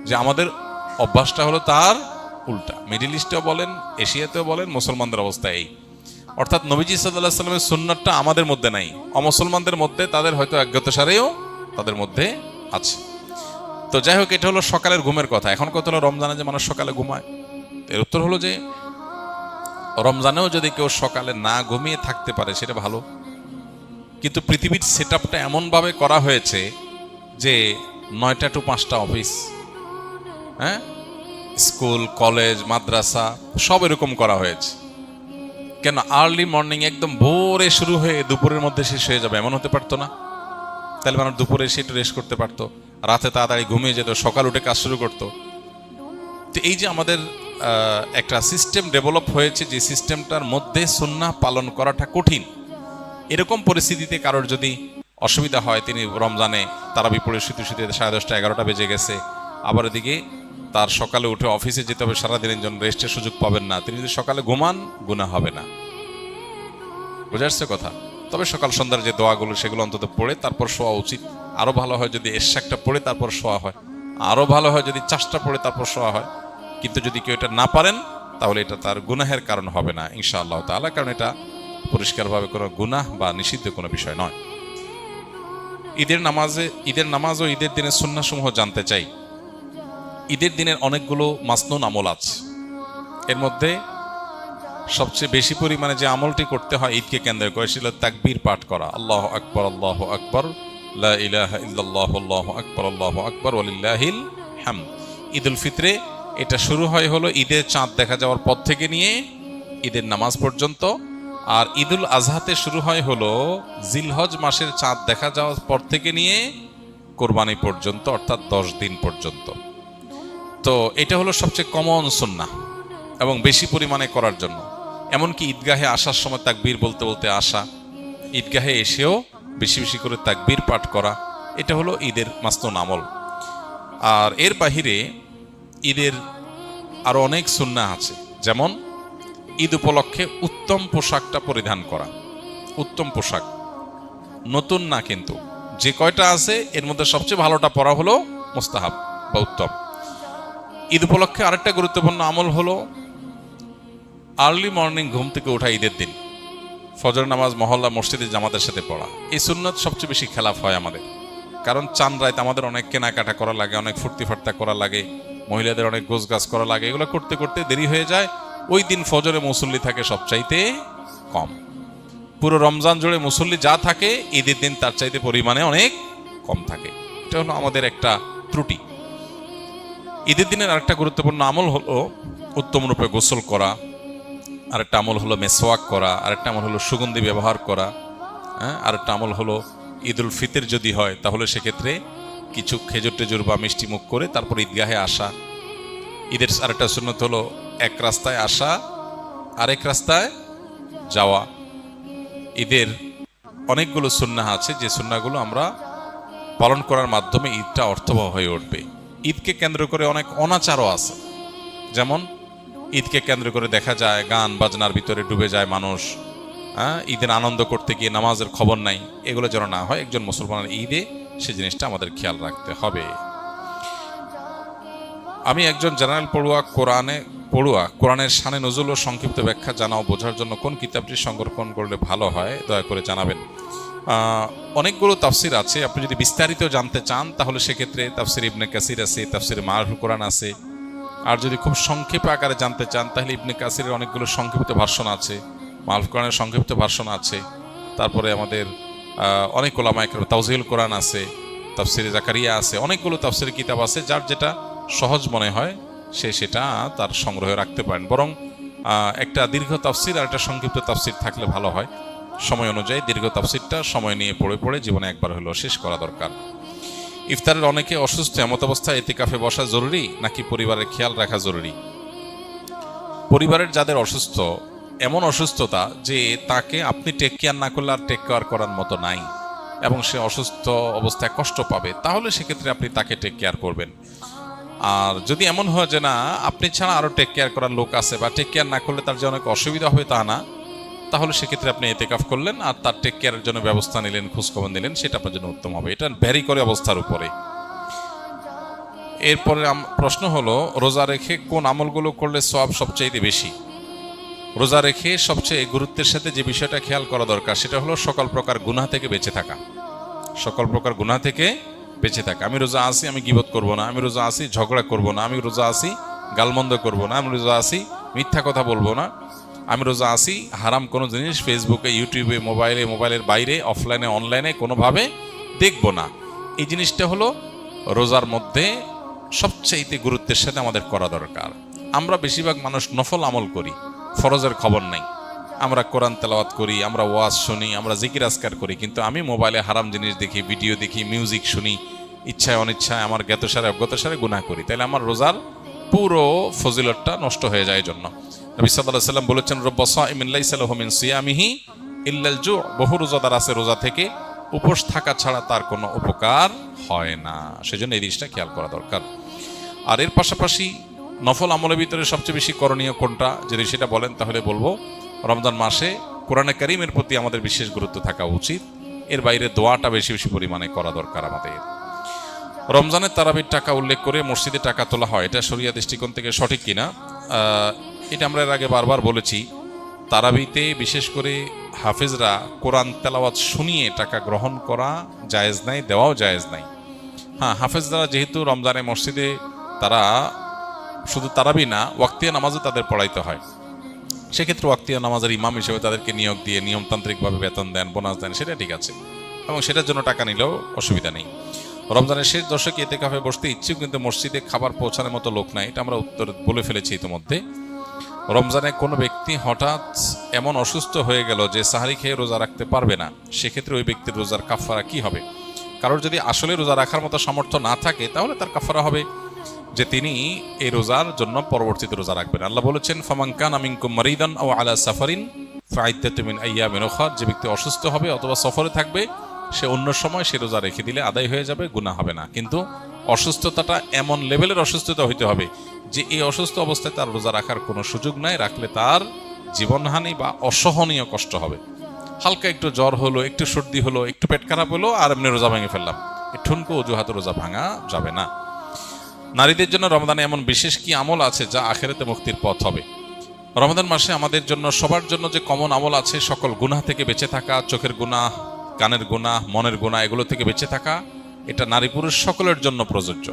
যে আমাদের অভ্যাসটা হলো তার উল্টা। মিডিল ইস্টেও বলেন, এশিয়াতেও বলেন, মুসলমানদের অবস্থা এই। অর্থাৎ নবীজি সাল্লাল্লাহু আলাইহি সাল্লামের সুন্নাতটা আমাদের মধ্যে নাই, অমুসলমানদের মধ্যে, তাদের হয়তো অজ্ঞাতসারেও তাদের মধ্যে আছে। তো যাই হোক, এটা হলো সকালের ঘুমের কথা। এখন কত হলো রমজানে যে মানুষ সকালে ঘুমায়, এর উত্তর হলো যে রমজানেও যদি কেউ সকালে না ঘুমিয়ে থাকতে পারে সেটা ভালো। কিন্তু পৃথিবীর সেট আপটা এমনভাবে করা হয়েছে যে 9টা to 5টা অফিস, হ্যাঁ, স্কুল, কলেজ, মাদ্রাসা সব এরকম করা হয়েছে। কেন আর্লি মর্নিং একদম ভোরে শুরু হয়ে দুপুরের মধ্যে শেষ হয়ে যাবে, এমন হতে পারতো না? তাহলে মানুষ দুপুরে এসে একটু রেস্ট করতে পারতো, রাতে তাড়াতাড়ি ঘুমিয়ে যেত, সকাল উঠে কাজ শুরু করতো। তো এই যে আমাদের একটা সিস্টেম ডেভেলপ হয়েছে, যে সিস্টেমটার মধ্যে সুন্নাহ পালন করাটা কঠিন, এরকম পরিস্থিতিতে কারোর যদি অসুবিধা হয়, তিনি রমজানে তারাবি পড়ে শুতে শুতে 10:30 11টা বেজে গেছে, আবার এদিকে তার সকালে উঠে অফিসে যেতে হবে, সারাদিনের জন্য রেস্টের সুযোগ পাবেন না, তিনি যদি সকালে ঘুমান গুনাহ হবে না। বুঝে আসছে কথা? তবে সকাল সন্ধ্যার যে দোয়াগুলো সেগুলো অন্তত পড়ে তারপর শোয়া উচিত। আরো ভালো হয় যদি এশাকটা পড়ে তারপর শোয়া হয়, আরো ভালো হয় যদি চাষটা পড়ে তারপর শোয়া হয়। কিন্তু যদি কেউ এটা না পারেন তাহলে এটা তার গুনাহের কারণ হবে না ইনশাআল্লাহ তাআলা, কারণ এটা পরিষ্কারভাবে কোনো গুনাহ বা নিষিদ্ধ কোনো বিষয় নয়। ঈদের নামাজ ও ঈদের দিনের সুন্নাহসমূহ জানতে চাই। ঈদের দিনের অনেকগুলো মাসনুন আমল আছে। এর মধ্যে সবচেয়ে বেশি পরিমাণে যে আমলটি করতে হয় ঈদকে কেন্দ্র করে সেটা তাকবীর পাঠ করা, আল্লাহু আকবার, আল্লাহু আকবার, লা ইলাহা ইল্লাল্লাহু, আল্লাহু আকবার, আল্লাহু আকবার, ওয়ালিল্লাহিল হামদ। ঈদুল ফিতরে এটা শুরু হয় হলো ঈদের চাঁদ দেখা যাওয়ার পর থেকে নিয়ে ঈদের নামাজ পর্যন্ত, আর ঈদুল আজহাতে শুরু হয় হলো জিলহজ মাসের চাঁদ দেখা যাওয়ার পর থেকে নিয়ে কোরবানি পর্যন্ত, অর্থাৎ 10 দিন পর্যন্ত। তো এটা হলো সবচেয়ে কমন সুন্নাহ এবং বেশি পরিমাণে করার জন্য। এমনকি ঈদগাহে আসার সময় তাকবীর বলতে বলতে আসা, ঈদগাহে এসেও বেশি বেশি করে তাকবীর পাঠ করা, এটা হলো ঈদের মাসনুন আমল। আর এর বাহিরে ঈদের আরো অনেক সুন্নাহ আছে, যেমন ঈদ উপলক্ষে উত্তম পোশাকটা পরিধান করা। উত্তম পোশাক নতুন না, কিন্তু যে কয়টা আছে এর মধ্যে সবচেয়ে ভালোটা পরা হলো মুস্তাহাব বা উত্তম। ঈদ উপলক্ষে আরেকটা গুরুত্বপূর্ণ আমল হলো আর্লি মর্নিং ঘুম থেকে ওঠা ঈদের দিন, ফজর নামাজ মহল্লা মসজিদে জামাতের সাথে পড়া। এই সুন্নত সবচেয়ে বেশি খেলাফ হয় আমাদের, কারণ চান রাত আমাদের অনেক কেনাকাটা করা লাগে, অনেক ফুর্তি ফার্তা করা লাগে, মহিলাদের অনেক গোছগাছ করা লাগে, এগুলো করতে করতে দেরি হয়ে যায়। ওই দিন ফজরে মুসল্লি থাকে সবচাইতে কম। পুরো রমজান জুড়ে মুসল্লি যা থাকে ঈদের দিন তার চাইতে পরিমাণে অনেক কম থাকে। এটা হলো আমাদের একটা ত্রুটি। ঈদের দিনের আরেকটা গুরুত্বপূর্ণ আমল হলো উত্তম রূপে গোসল করা, আরেকটা আমল হলো মেসওয়াক করা, আরেকটা আমল হলো সুগন্ধি ব্যবহার করা, হ্যাঁ, আরেকটা আমল হলো ঈদুল ফিতর যদি হয় তাহলে সেক্ষেত্রে কিছু খেজুর টেজুর বা মিষ্টি মুখ করে তারপর ঈদগাহে আসা। ঈদের আরেকটা সুন্নত হলো এক রাস্তায় আসা আরেক রাস্তায় যাওয়া। ঈদের অনেকগুলো সুন্নাহ আছে, যে সুন্নাহগুলো আমরা পালন করার মাধ্যমে ঈদটা অর্থবহ হয়ে উঠবে। ঈদকে কেন্দ্র করে অনেক অনাচারও আছে, যেমন ঈদকে কেন্দ্র করে দেখা যায় গান বাজনার ভিতরে ডুবে যায় মানুষ, হ্যাঁ, ঈদের আনন্দ করতে গিয়ে নামাজের খবর নাই। এগুলো যেন না হয় একজন মুসলমানের ঈদে, সে জিনিসটা আমাদের খেয়াল রাখতে হবে। আমি একজন জেনারেল কোরআনের শানে নজুল ও সংক্ষিপ্ত ব্যাখ্যা জানা ও বোঝার জন্য কোন কিতাবটি সংরক্ষণ করলে ভালো হয় দয়া করে জানাবেন। অনেকগুলো তাফসির আছে, আপনি যদি বিস্তারিত জানতে চান তাহলে সেক্ষেত্রে তাফসির ইবনে কাসির আছে, তাফসির মারুফুল কোরআন আছে। আর যদি খুব সংক্ষেপে আকারে জানতে চান তাহলে ইবনে কাসিরের অনেকগুলো সংক্ষিপ্ত ভার্সন আছে, মারুফুল কোরআনের সংক্ষিপ্ত ভার্সন আছে। তারপরে আমাদের অনেক ওলামায়ে কেরাম তাওজিহুল কোরআন আছে, তাফসিরে জাকারিয়া আছে, অনেকগুলো তাফসিরের কিতাব আছে। যার যেটা সহজ মনে হয় সে সেটা তার সংগ্রহে রাখতে পারেন। বরং একটা দীর্ঘ তাফসির আর একটা সংক্ষিপ্ত তাফসির থাকলে ভালো হয়। সময় অনুযায়ী দীর্ঘ তাফসিরটা সময় নিয়ে পড়ে পড়ে জীবনে একবার হলেও শেষ করা দরকার। ইফতারের অনেকে অসুস্থ, এমত অবস্থায় ইতিকাফে বসা জরুরি নাকি পরিবারের খেয়াল রাখা জরুরি? পরিবারের যাদের অসুস্থ, এমন অসুস্থতা যে তাকে আপনি টেক কেয়ার না করলে আর টেক কেয়ার করার মতো নাই, এবং সে অসুস্থ অবস্থায় কষ্ট পাবে, তাহলে সেক্ষেত্রে আপনি তাকে টেক কেয়ার করবেন। আর যদি এমন হয় যে না, আপনি ছাড়া আরো টেক কেয়ার করার লোক আছে, বা টেক কেয়ার না করলে তার যে অনেক অসুবিধা হবে তা না, তাহলে সেক্ষেত্রে আপনি ইতিকাফ করলেন আর তার টেক কেয়ারের জন্য ব্যবস্থা নিলেন, খোঁজখবর নিলেন, সেটা আপনার জন্য উত্তম হবে। এটা ভ্যারি করে অবস্থার উপরে। এরপরে প্রশ্ন হলো, রোজা রেখে কোন আমলগুলো করলে সওয়াব সবচেয়ে বেশি? রোজা রেখে সবচেয়ে গুরুত্বের সাথে যে বিষয়টা খেয়াল করা দরকার সেটা হলো সকল প্রকার গুনাহ থেকে বেঁচে থাকা। সকল প্রকার গুনাহ থেকে বেঁচে থাকা। আমি রোজা আছি, আমি গীবত করব না, আমি রোজা আছি ঝগড়া করব না, আমি রোজা আছি গালমন্দ করব না, আমি রোজা আছি মিথ্যা কথা বলবো না, আমি রোজা আছি হারাম কোনো জিনিস ফেসবুকে, ইউটিউবে, মোবাইলের বাইরে, অফলাইনে, অনলাইনে কোনোভাবে দেখব না। এই জিনিসটা হলো রোজার মধ্যে সবচাইতে গুরুত্বের সাথে আমাদের করা দরকার। আমরা বেশিরভাগ মানুষ নফল আমল করি, ফরজের খবর নাই। আমরা কোরআন তেলাওয়াত করি, আমরা ওয়াজ শুনি, আমরা জিকির আজকার করি, কিন্তু আমি মোবাইলে হারাম জিনিস দেখি, ভিডিও দেখি, মিউজিক শুনি, ইচ্ছায় অনিচ্ছায় আমার জ্ঞাতসারে অজ্ঞাতসারে গুনাহ করি, তাহলে আমার রোজার পুরো ফজিলতটা নষ্ট হয়ে যায়। জন্য নবী সাল্লাল্লাহু আলাইহি ওয়াসাল্লাম বলেছেন, রব্বা সাইমিন লাইসা লাহু মিন সিয়ামিহি ইল্লাল জু'। বহু রোজাদার আছে রোজা থেকে উপোস থাকা ছাড়া তার কোনো উপকার হয় না। সেজন্য এই জিনিসটা খেয়াল করা দরকার। আর এর পাশাপাশি নফল আমলের ভিতরে সবচেয়ে বেশি করণীয় কোনটা, যদি সেটা বলেন তাহলে বলবো রমজান মাসে কোরআনে কারীমের প্রতি আমাদের বিশেষ গুরুত্ব থাকা উচিত। এর বাইরে দোয়াটা বেশি বেশি পরিমাণে করা দরকার আমাদের। রমজানের তারাবির টাকা উল্লেখ করে মসজিদে টাকা তোলা হয়, এটা শরিয়া দৃষ্টিকোণ থেকে সঠিক কিনা? এটা আমরা এর আগে বারবার বলেছি, তারাবিতে বিশেষ করে হাফেজরা কোরআন তেলাওয়াত শুনিয়ে টাকা গ্রহণ করা জায়েজ নাই, দেওয়াও জায়েজ নাই। হ্যাঁ, হাফেজরা যেহেতু রমজানে মসজিদে তারা শুধু তারাবি না, ওয়াক্তিয়া নামাজও তাদের পড়াইতে হয়, সেক্ষেত্রে ওয়াক্তিয়া নামাজের ইমাম হিসেবে তাদেরকে নিয়োগ দিয়ে নিয়মতান্ত্রিকভাবে বেতন দেন, বোনাস দেন, সেটা ঠিক আছে, এবং সেটার জন্য টাকা নিলেও অসুবিধা নেই। রমজানের শেষ দশকে ইতিকাফে বসতে ইচ্ছুক কিন্তু মসজিদে খাবার পৌঁছানোর মতো লোক নাই, এটা আমরা উত্তর বলে ফেলেছি ইতিমধ্যে। রমজানে কোনো ব্যক্তি হঠাৎ এমন অসুস্থ হয়ে গেল যে সাহারি খেয়ে রোজা রাখতে পারবে না, সেক্ষেত্রে ওই ব্যক্তির রোজার কাফারা কি হবে? কারোর যদি আসলে রোজা রাখার মতো সামর্থ্য না থাকে তাহলে তার কাফারা হবে যে তিনি এই রোজার জন্য পরবর্তীতে রোজা রাখবেন। আল্লাহ বলেছেন, ফামান কানা মিনকুম মারিদান আও আলা সাফারিন ফাইদ্দাতুম মিন আইয়ামিন উখর। যে ব্যক্তি অসুস্থ হবে অথবা সফরে থাকবে সে অন্য সময় সে রোজা রেখে দিলে আদায় হয়ে যাবে, গুনাহ হবে না। কিন্তু অসুস্থতাটা এমন লেভেলের অসুস্থতা হইতে হবে যে এই অসুস্থ অবস্থায় তার রোজা রাখার কোনো সুযোগ নাই, রাখলে তার জীবনহানি বা অসহনীয় কষ্ট হবে। হালকা একটু জ্বর হলো, একটু সর্দি হলো, একটু পেট খারাপ হলো, আর এমনি রোজা ভেঙে ফেললাম, ঠুনকো অজুহাতে রোজা ভাঙা যাবে না। নারীদের জন্য রমজানে এমন বিশেষ কি আমল আছে যা আখিরাতে মুক্তির পথ হবে? রমজান মাসে আমাদের জন্য সবার জন্য যে কমন আমল আছে, সকল গুনাহ থেকে বেঁচে থাকা, চোখের গুনাহ, কানের গুনাহ, মনের গুনাহ, এগুলো থেকে বেঁচে থাকা, এটা নারী পুরুষ সকলের জন্য প্রযোজ্য।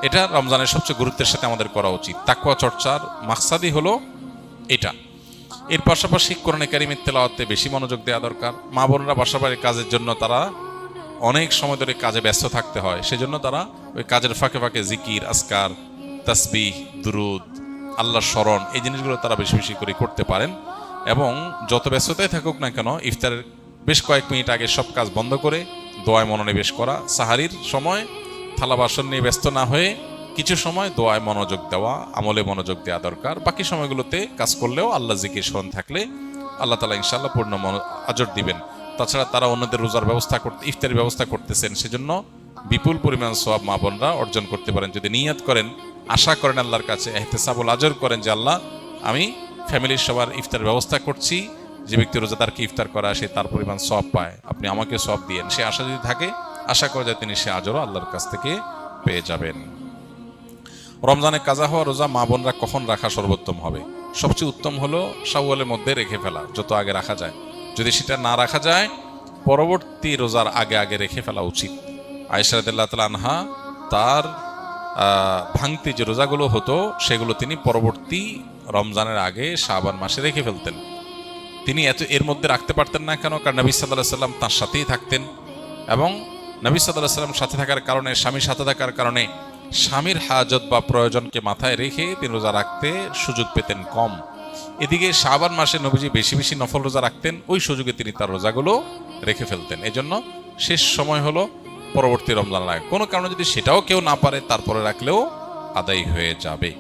এটা রমজানের সবচেয়ে গুরুত্বের সাথে আমাদের করা উচিত। তাকওয়া চর্চার মাকসাদই হলো এটা। এর পাশাপাশি কোরআনে কারীমের তেলাওয়াতে বেশি মনোযোগ দেওয়া দরকার। মা বোনরা বাসা বাড়ির কাজের জন্য তারা অনেক সময় ধরে কাজে ব্যস্ত থাকতে হয়, সেজন্য তারা ওই কাজের ফাঁকে ফাঁকে জিকির, আজকার, তাসবিহ, দুরুদ, আল্লাহর স্মরণ, এই জিনিসগুলো তারা বেশি বেশি করে করতে পারেন। এবং যত ব্যস্ততায় থাকুক না কেন, ইফতারের বেশ কয়েক মিনিট আগে সব কাজ বন্ধ করে দোয়ায় মনোনিবেশ করা, সাহারির সময় থালা বাসন নিয়ে ব্যস্ত না হয়ে কিছু সময় দোয়ায় মনোযোগ দেওয়া, আমলে মনোযোগ দেওয়া দরকার। বাকি সময়গুলোতে কাজ করলেও আল্লাহ জিকির স্মরণ থাকলে আল্লাহ তাআলা ইনশাআল্লাহ পূর্ণ আজর দিবেন। তাছাড়া তারা অন্যদের রোজার ব্যবস্থা করতে, ইফতারের ব্যবস্থা করতেছেন, সেজন্য বিপুল পরিমাণ সওয়াব মা বোনরা অর্জন করতে পারেন যদি নিয়ত করেন, আশা করেন আল্লাহর কাছে, ইহতিসাবুল আজর করেন যে আল্লাহ আমি ফ্যামিলির সবার ইফতারের ব্যবস্থা করছি, যে ব্যক্তি রোজাদারকে ইফতার করা সে তার পরিমাণ সওয়াব পায়, আপনি আমাকে সওয়াব দিয়েন, সে আশা যদি থাকে, আশা করা যায় তিনি সে আজরও আল্লাহর কাছ থেকে পেয়ে যাবেন। রমজানে কাজা হওয়া রোজা মা বোনরা কখন রাখা সর্বোত্তম হবে? সবচেয়ে উত্তম হলো শাওয়ালের মধ্যে রেখে ফেলা, যত আগে রাখা যায়। যদি সেটা না রাখা যায়, পরবর্তী রোজার আগে আগে রেখে ফেলা উচিত। আয়েশা রাদিয়াল্লাহু তাআলা আনহা তার ভাঙতি যে রোজাগুলো হতো সেগুলো তিনি পরবর্তী রমজানের আগে শাবান মাসে রেখে ফেলতেন। তিনি এর মধ্যে রাখতে পারতেন না কেন? কারণ নবী সাল্লাল্লাহু আলাইহি সাল্লাম তার সাথেই থাকতেন, এবং নবী সাল্লাল্লাহু আলাইহি সাল্লাম সাথে থাকার কারণে, স্বামীর সাথে থাকার কারণে স্বামীর হাজত বা প্রয়োজনকে মাথায় রেখে তিনি রোজা রাখতে সুযোগ পেতেন কম। এদিকে শাবান মাসে নবীজি বেশি বেশি নফল রোজা রাখতেন, ওই সুযোগে তিনি তার রোজাগুলো রেখে ফেলতেন। এজন্য শেষ সময় হলো পরবর্তী রমজান আগে। কোনো কারণে যদি সেটাও কেউ না পারে তারপরে রাখলেও আদায় হয়ে যাবে।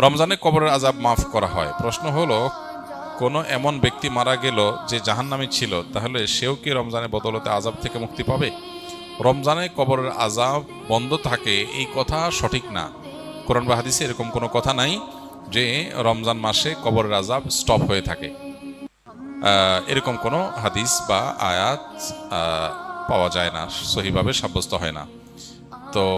রমজানে কবরের আযাব মাফ করা হয়। প্রশ্ন হলো, কোনো এমন ব্যক্তি মারা গেল যে জাহান্নামী ছিল, তাহলে সেও কি রমজানের বদলতে আযাব থেকে মুক্তি পাবে? রমজানে কবরের আযাব বন্ধ থাকে এই কথা সঠিক না। কোরআন বা হাদিসে এরকম কোনো কথা নাই যে রমজান মাসে কবরের আযাব স্টপ হয়ে থাকে। এরকম কোনো হাদিস বা আয়াত পাওয়া যায় না, সহিভাবে সাব্যস্ত হয় না।